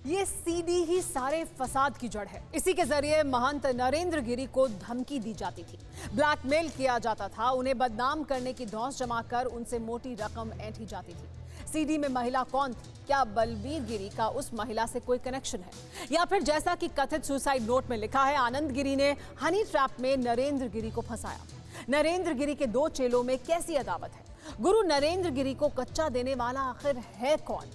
ये सीडी ही सारे फसाद की जड़ है। इसी के जरिए महंत नरेंद्र गिरी को धमकी दी जाती थी, ब्लैकमेल किया जाता था, उन्हें बदनाम करने की धौंस जमाकर उनसे मोटी रकम ऐंठी जाती थी। सीडी में महिला कौन थी? क्या बलबीर गिरी का उस महिला से कोई कनेक्शन है, या फिर जैसा कि कथित सुसाइड नोट में लिखा है, आनंद गिरी ने हनी ट्रैप में नरेंद्र गिरी को फंसाया? नरेंद्र गिरी के दो चेलों में कैसी अदावत है? गुरु नरेंद्र गिरी को कच्चा देने वाला आखिर है कौन?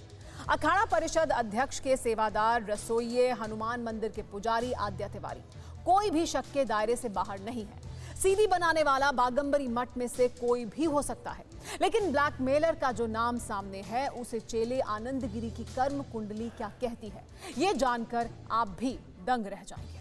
अखाड़ा परिषद अध्यक्ष के सेवादार, रसोइये, हनुमान मंदिर के पुजारी आद्या तिवारी, कोई भी शक के दायरे से बाहर नहीं है। सीडी बनाने वाला बागंबरी मठ में से कोई भी हो सकता है, लेकिन ब्लैकमेलर का जो नाम सामने है, उसे चेले आनंद गिरी की कर्म कुंडली क्या कहती है, ये जानकर आप भी दंग रह जाएंगे।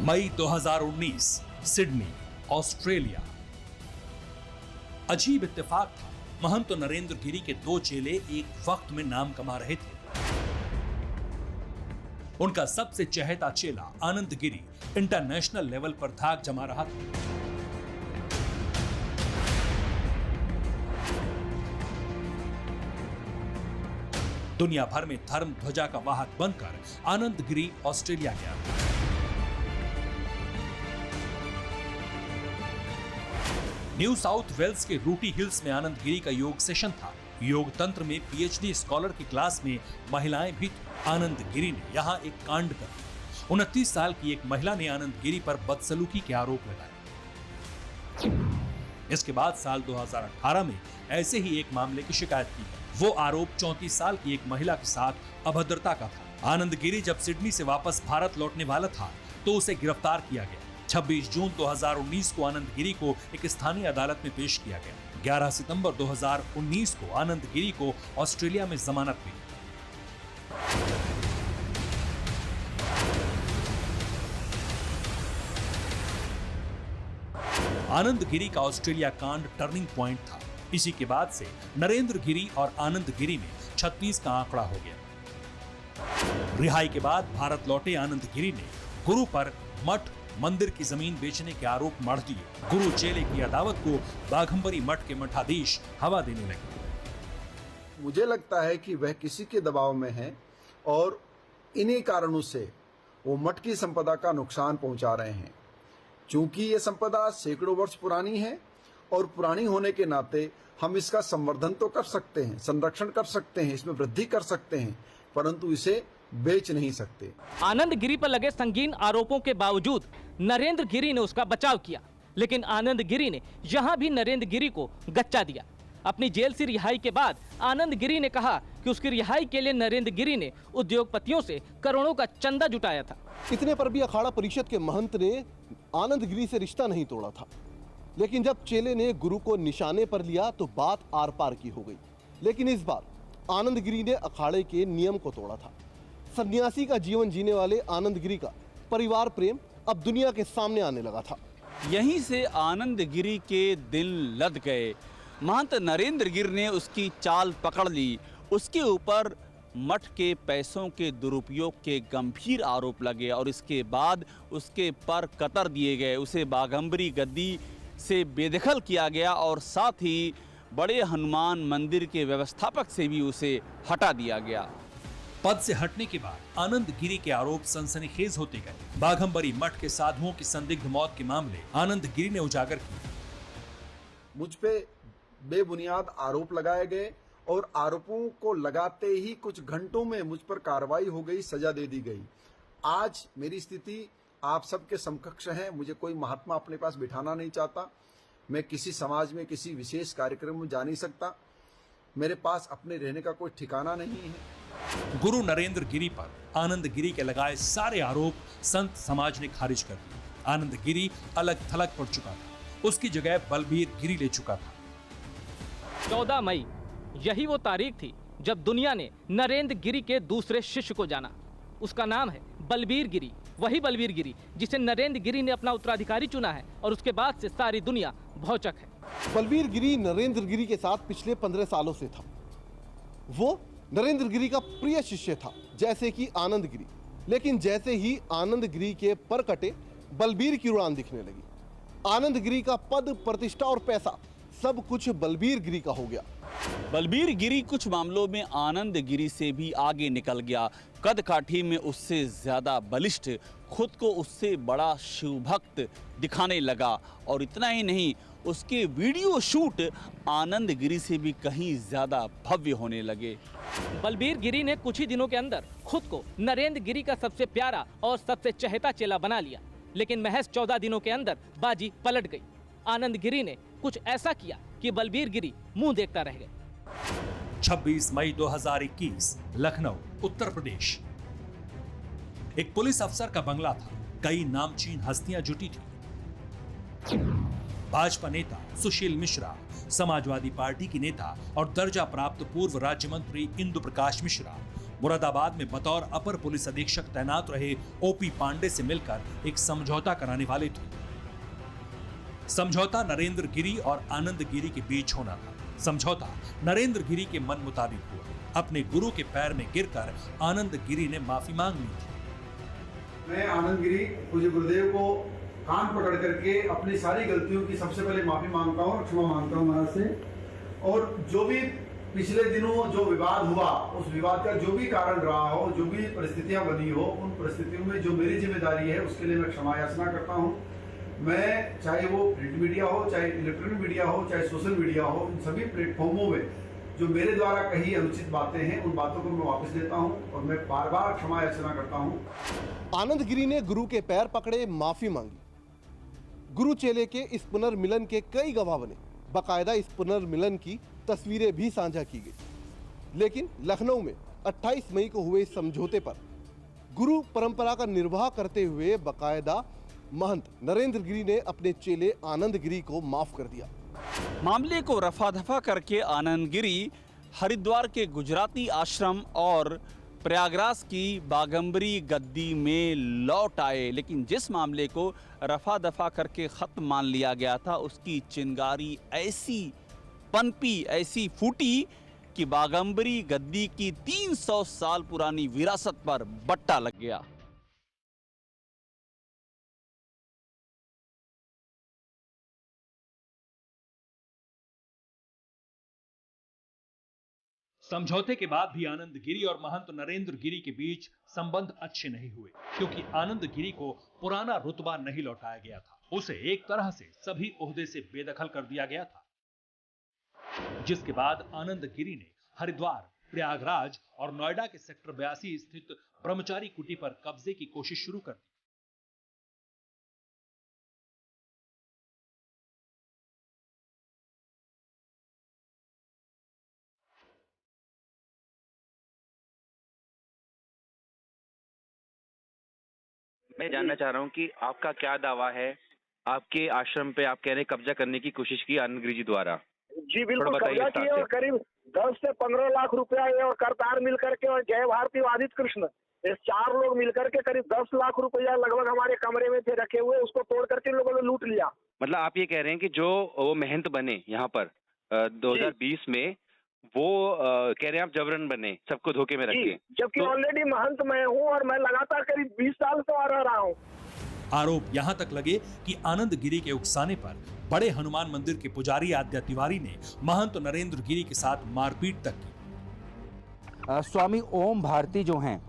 मई 2019, सिडनी, ऑस्ट्रेलिया। अजीब इत्तेफाक था, महंत नरेंद्र गिरी के दो चेले एक वक्त में नाम कमा रहे थे। उनका सबसे चहेता चेला आनंद गिरी इंटरनेशनल लेवल पर धाक जमा रहा था। दुनिया भर में धर्म ध्वजा का वाहक बनकर आनंद गिरी ऑस्ट्रेलिया गया। न्यू साउथ वेल्स के रूटी हिल्स में आनंद गिरी का योग सेशन था। योग तंत्र में पीएचडी स्कॉलर की क्लास में महिलाएं भी थी। आनंद गिरी ने यहाँ एक कांड कर दिया। 29 साल की एक महिला ने आनंद गिरी पर बदसलूकी के आरोप लगाए। इसके बाद साल 2018 में ऐसे ही एक मामले की शिकायत की। वो आरोप 34 साल की एक महिला के साथ अभद्रता का था। आनंद गिरी जब सिडनी से वापस भारत लौटने वाला था तो उसे गिरफ्तार किया गया। 26 जून 2019 को आनंद गिरी को एक स्थानीय अदालत में पेश किया गया। 11 सितंबर 2019 को आनंद गिरी को ऑस्ट्रेलिया में जमानत मिली। आनंद गिरी का ऑस्ट्रेलिया कांड टर्निंग पॉइंट था। इसी के बाद से नरेंद्र गिरी और आनंद गिरी में 36 का आंकड़ा हो गया। रिहाई के बाद भारत लौटे आनंद गिरी ने गुरु पर मठ मंदिर की जमीन बेचने के आरोप मढ़ दिए। गुरु चेले की अदावत को बाघंबरी मठ के मठाधीश हवा देने लगे। मुझे लगता है कि वह किसी के दबाव में है और इन्हीं कारणों से वो मठ की संपदा का नुकसान पहुंचा रहे हैं। चूंकि ये संपदा सैकड़ों वर्ष पुरानी है और पुरानी होने के नाते हम इसका संवर्धन तो कर सकते हैं, संरक्षण कर सकते हैं, इसमें वृद्धि कर सकते हैं, परंतु इसे बेच नहीं सकते। आनंद गिरी पर लगे संगीन आरोपों के बावजूद नरेंद्र गिरी ने उसका बचाव किया, लेकिन आनंद गिरी ने यहां भी नरेंद्र गिरी को गच्चा दिया। अपनी जेल से रिहाई के बाद आनंद गिरी ने कहा कि उसकी रिहाई के लिए नरेंद्र गिरी ने उद्योगपतियों से करोड़ों का चंदा जुटाया था। इतने पर भी अखाड़ा परिषद के महंत ने आनंद गिरी से रिश्ता नहीं तोड़ा था, लेकिन जब चेले ने गुरु को निशाने पर लिया तो बात आर पार की हो गई। लेकिन इस बार आनंद गिरी ने अखाड़े के नियम को तोड़ा था। सन्यासी का जीवन जीने वाले आनंद गिरी का परिवार प्रेम अब दुनिया के सामने आने लगा था। यहीं से आनंद गिरी के दिल लद गए। महंत नरेंद्र गिरी ने उसकी चाल पकड़ ली। उसके ऊपर मठ के पैसों के दुरुपयोग के गंभीर आरोप लगे और इसके बाद उसके पर कतर दिए गए। उसे बाघंबरी गद्दी से बेदखल किया गया और साथ ही बड़े हनुमान मंदिर के व्यवस्थापक से भी उसे हटा दिया गया। पद से हटने के बाद आनंद गिरी के आरोप सनसनीखेज होते गए। बाघंबरी मठ के साधुओं की संदिग्ध मौत के मामले आनंद गिरी ने उजागर किए। मुझ पे बेबुनियाद आरोप लगाए गए और आरोपों को लगाते ही कुछ घंटों में मुझ पर कार्रवाई हो गई, सजा दे दी गई। आज मेरी स्थिति आप सबके समकक्ष है। मुझे कोई महात्मा अपने पास बिठाना नहीं चाहता। मैं किसी समाज में किसी विशेष कार्यक्रम में जा नहीं सकता। मेरे पास अपने रहने का कोई ठिकाना नहीं है। गुरु नरेंद्र गिरी पर आनंद गिरी के लगाए सारे आरोप संत समाज ने खारिज कर दिए। आनंद गिरी अलग थलग पड़ चुका था, उसकी जगह बलबीर गिरी ले चुका था। 14 मई यही वो तारीख थी जब दुनिया ने नरेंद्र गिरी के दूसरे शिष्य को जाना। उसका नाम है बलबीर गिरी, वही बलबीर गिरी जिसे नरेंद्र गिरी ने अपना उत्तराधिकारी चुना है और उसके बाद से सारी दुनिया भौचक है। बलबीर गिरी नरेंद्र गिरी के साथ पिछले 15 सालों से था। वो नरेंद्र गिरी का प्रिय शिष्य था, जैसे कि आनंद गिरी। लेकिन जैसे ही आनंद गिरी के पर कटे, बलबीर की उड़ान दिखने लगी। आनंद गिरी का पद, प्रतिष्ठा और पैसा सब कुछ बलबीर गिरी का हो गया। बलबीर गिरी कुछ मामलों में आनंद गिरी से भी आगे निकल गया। कद काठी में उससे ज्यादा बलिष्ठ, खुद को उससे बड़ा शिवभक्त दिखाने लगा। और इतना ही नहीं, उसके वीडियो शूट आनंद गिरी से भी कहीं ज्यादा भव्य होने लगे। बलबीर गिरी ने कुछ ही दिनों के अंदर खुद को नरेंद्र गिरी का सबसे प्यारा और सबसे चहेता चेला बना लिया। लेकिन महज 14 दिनों के अंदर बाजी पलट गई। आनंद गिरी ने कुछ ऐसा किया कि बलबीर गिरी मुंह देखता रह गए। 26 मई 2021, लखनऊ, उत्तर प्रदेश। एक पुलिस अफसर का बंगला था। कई नामचीन हस्तियां जुटी थी। भाजपा नेता सुशील मिश्रा, समाजवादी पार्टी की नेता और दर्जा प्राप्त पूर्व राज्य मंत्री इंदु प्रकाश मिश्रा मुरादाबाद में बतौर अपर पुलिस अधीक्षक तैनात रहे ओपी पांडे से मिलकर एक समझौता कराने वाले थे। समझौता नरेंद्र गिरी और आनंद गिरी के बीच होना था। समझौता नरेंद्र गिरी के मन मुताबिक हुआ। अपने गुरु के पैर में गिरकर आनंद गिरी ने माफी मांग ली थी। मैं आनंद गिरी पूज्य गुरुदेव को कान पकड़ करके अपनी सारी गलतियों की सबसे पहले माफी मांगता हूँ, क्षमा मांगता हूँ महाराज से। और जो भी पिछले दिनों जो विवाद हुआ, उस विवाद का जो भी कारण रहा हो, जो भी परिस्थितियां बनी हो, उन परिस्थितियों में जो मेरी जिम्मेदारी है उसके लिए मैं क्षमा याचना करता हूँ। मैं चाहे वो प्रिंट मीडिया हो, चाहे इलेक्ट्रॉनिक मीडिया हो, चाहे सोशल मीडिया हो, इन सभी प्लेटफॉर्मों में जो मेरे द्वारा कही अनुचित बातें हैं, उन बातों को मैं वापस लेता हूं और मैं बार बार क्षमा याचना करता हूं। आनंद गिरी ने गुरु के पैर पकड़े, माफी मांगी। गुरु चेले के इस पुनर्मिलन के कई गवाह बने। बाकायदा इस पुनर्मिलन की तस्वीरें भी साझा की गई। लेकिन लखनऊ में 28 मई को हुए इस समझौते पर गुरु परंपरा का निर्वाह करते हुए बाकायदा महंत नरेंद्र गिरी ने अपने चेले आनंद गिरी को माफ कर दिया। मामले को रफा दफा करके आनंद गिरी हरिद्वार के गुजराती आश्रम और प्रयागराज की बागंबरी गद्दी में लौट आए। लेकिन जिस मामले को रफा दफा करके खत्म मान लिया गया था, उसकी चिंगारी ऐसी पनपी, ऐसी फूटी कि बागंबरी गद्दी की 300 साल पुरानी विरासत पर बट्टा लग गया। समझौते के बाद भी आनंद गिरी और महंत नरेंद्र गिरी के बीच संबंध अच्छे नहीं हुए, क्योंकि आनंद गिरी को पुराना रुतबा नहीं लौटाया गया था। उसे एक तरह से सभी ओहदे से बेदखल कर दिया गया था। जिसके बाद आनंद गिरी ने हरिद्वार, प्रयागराज और नोएडा के सेक्टर 82 स्थित ब्रह्मचारी कुटी पर कब्जे की कोशिश शुरू कर दी। मैं जानना चाह रहा हूँ कि आपका क्या दावा है, आपके आश्रम पे आप कह रहे कब्जा करने की कोशिश की आनंद गिरी जी द्वारा? जी बिल्कुल कब्जा किया और करीब 10 से 15 लाख रुपया ये और करतार मिल करके और जय भारती और आदित्य कृष्ण, ये 4 लोग मिलकर के करीब 10 लाख रुपया लगभग हमारे कमरे में थे रखे हुए, उसको तोड़ करके लोगों ने लूट लिया। मतलब आप ये कह रहे हैं कि जो वो महंत बने यहाँ पर 2020 में, वो कह रहे हैं आप जबरन बने, सबको धोखे में रखे, जबकि ऑलरेडी महंत मैं हूँ और मैं लगातार करीब 20 साल से रह रहा हूँ। आरोप यहां तक लगे कि आनंद गिरी के उकसाने पर बड़े हनुमान मंदिर के पुजारी आद्या तिवारी ने महंत नरेंद्र गिरी के साथ मारपीट तक की। स्वामी ओम भारती जो हैं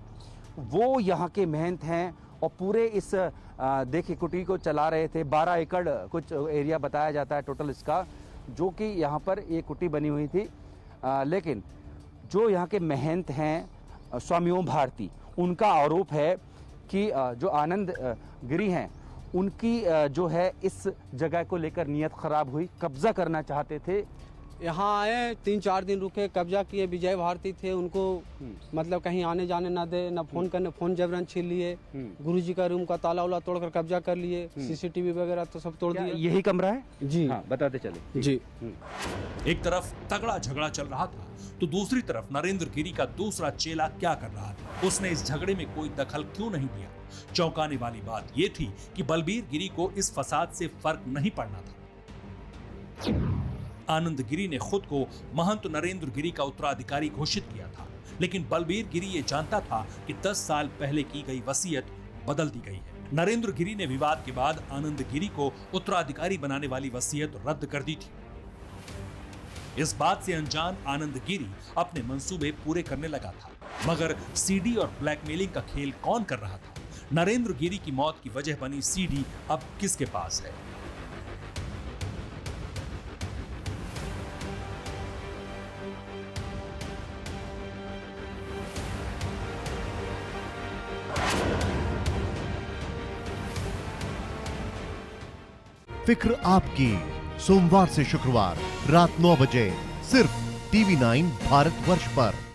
वो यहाँ के महंत हैं और पूरे इस देखिए कुटी को चला रहे थे। 12 एकड़ कुछ एरिया बताया जाता है टोटल इसका, जो कि यहाँ पर एक कुटी बनी हुई थी। लेकिन जो यहाँ के महंत हैं स्वामी ओम भारती, उनका आरोप है कि जो आनंद गिरी हैं उनकी जो है इस जगह को लेकर नीयत खराब हुई, कब्जा करना चाहते थे। यहाँ आए 3-4 दिन रुके, कब्जा किए। विजय भारती थे, उनको मतलब कहीं आने जाने ना दे, ना फोन करने, फोन जबरन छीन लिए। गुरुजी का रूम का ताला उला तोड़कर कब्जा कर लिए, सीसीटीवी वगैरह तो सब तोड़ दिए। यही कमरा है जी? हाँ, बताते चले जी। एक तरफ तगड़ा झगड़ा चल रहा था तो दूसरी तरफ नरेंद्र गिरी का दूसरा चेला क्या कर रहा था? उसने इस झगड़े में कोई दखल क्यों नहीं दिया? चौंकाने वाली बात यह थी कि बलबीर गिरी को इस फसाद से फर्क नहीं पड़ना था। आनंद गिरी ने खुद को महंत नरेंद्र गिरी का उत्तराधिकारी घोषित किया था, लेकिन बलबीर गिरी ये जानता था कि 10 साल पहले की गई वसीयत बदल दी गई है। नरेंद्र गिरी ने विवाद के बाद आनंद गिरी को उत्तराधिकारी बनाने वाली वसीयत रद्द कर दी थी। इस बात से अनजान आनंद गिरी अपने मंसूबे पूरे करने लगा था, मगर सीडी और ब्लैकमेलिंग का खेल कौन कर रहा था? नरेंद्र गिरी की मौत की वजह बनी सीडी अब किसके पास है? फिक्र आपकी, सोमवार से शुक्रवार रात 9 बजे सिर्फ TV9 भारतवर्ष पर।